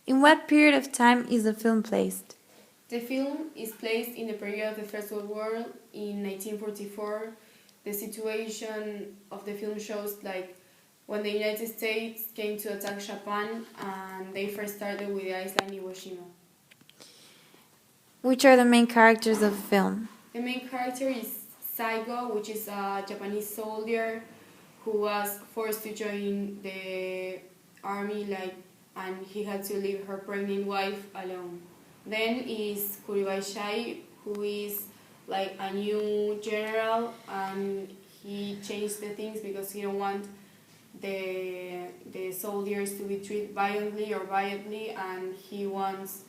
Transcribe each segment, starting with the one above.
In what period of time is the film placed? The film is placed in the period of the First World War in 1944. The situation of the film shows like when the United States came to attack Japan, and they first started with the island Iwo Jima. Which are the main characters of the film? The main character is Saigo, which is a Japanese soldier who was forced to join the army, and he had to leave her pregnant wife alone. Then is Kuribayashi, who is like a new general, and he changed the things because he don't want the soldiers to be treated violently, and he wants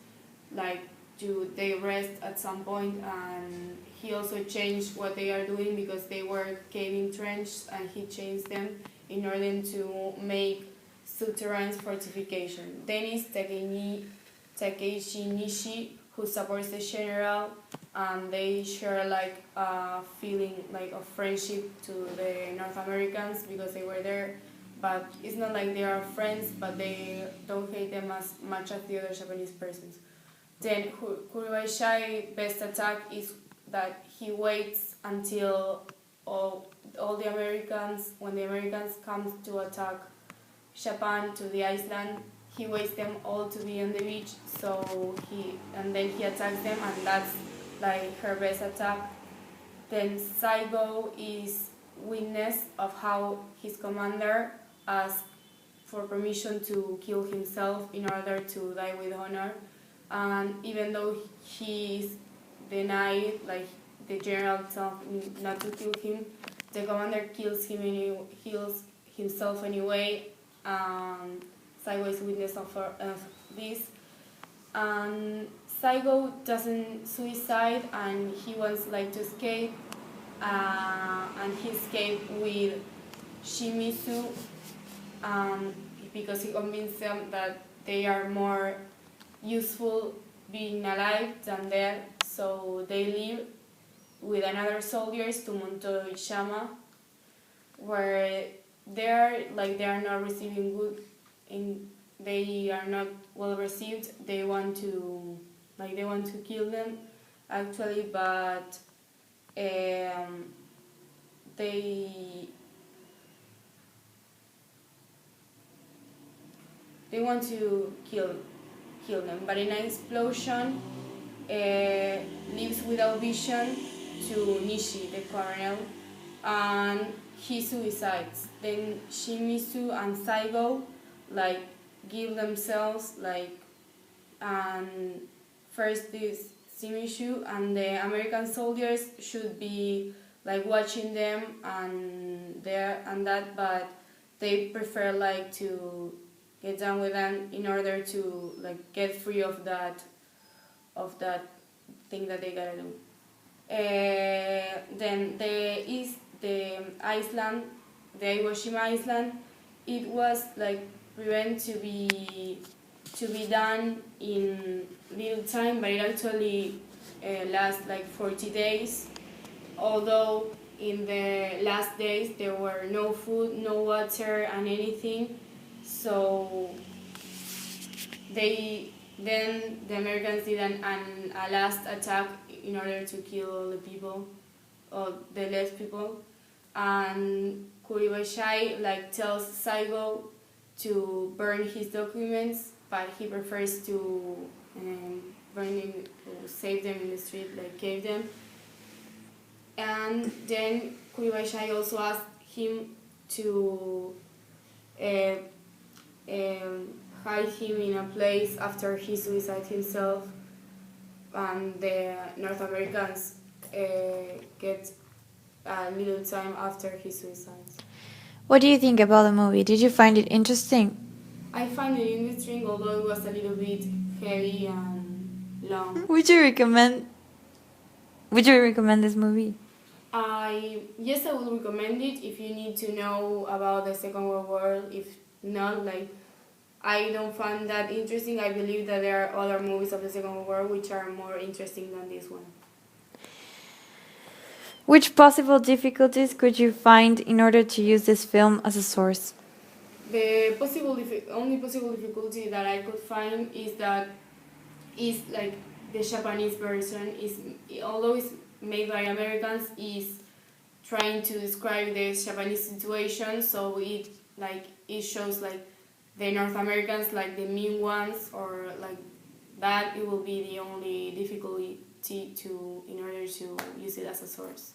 like to they rest at some point, and he also changed what they are doing because they were caving trenches, and he changed them in order to make subterranean fortification. Then is Takeshi Nishi, who supports the general, and they share like a feeling like of friendship to the North Americans because they were there, but it's not like they are friends, but they don't hate them as much as the other Japanese persons. Then Kuribayashi's best attack is that he waits until all the Americans, when the Americans come to attack Japan to the island, he waits them all to be on the beach, and then he attacks them, and that's like her best attack. Then Saigo is witness of how his commander asked for permission to kill himself in order to die with honor, and even though he is denied, like the general tells him not to kill him, the commander kills himself anyway. Saigo is witness of this, and Saigo doesn't suicide, and he wants like to escape, and he escaped with Shimizu, because he convinced them that they are more useful being alive than dead, so they leave with another soldiers to Montoyama, where they are not receiving good, they are not well received. They want to kill them actually, but they want to kill them, but in an explosion leaves without vision to Nishi, the colonel, and he suicides. Then Shimizu and Saigo give themselves and first this Shimizu and the American soldiers should be watching them and that, but they prefer to get down with them in order to get free of that thing that they gotta do. Then the island, the Iwo Jima island, it was prevent to be done in little time, but it actually lasts 40 days. Although in the last days there were no food, no water, and anything, so the Americans did a last attack in order to kill all the people, or the less people, and Kuribayashi tells Saigo to burn his documents, but he prefers to save them in the street, cave them. And then Kuribayashi also asked him to hide him in a place after he suicided himself, and the North Americans get a little time after his suicide. What do you think about the movie? Did you find it interesting? I find it interesting, although it was a little bit heavy and long. Would you recommend this movie? Yes, I would recommend it if you need to know about the Second World War. If not, I don't find that interesting. I believe that there are other movies of the Second World War which are more interesting than this one. Which possible difficulties could you find in order to use this film as a source? The only possible difficulty that I could find is that is like the Japanese version is, although it's made by Americans, is trying to describe the Japanese situation, so it shows like the North Americans like the mean ones, or like that. It will be the only difficulty in order to use it as a source.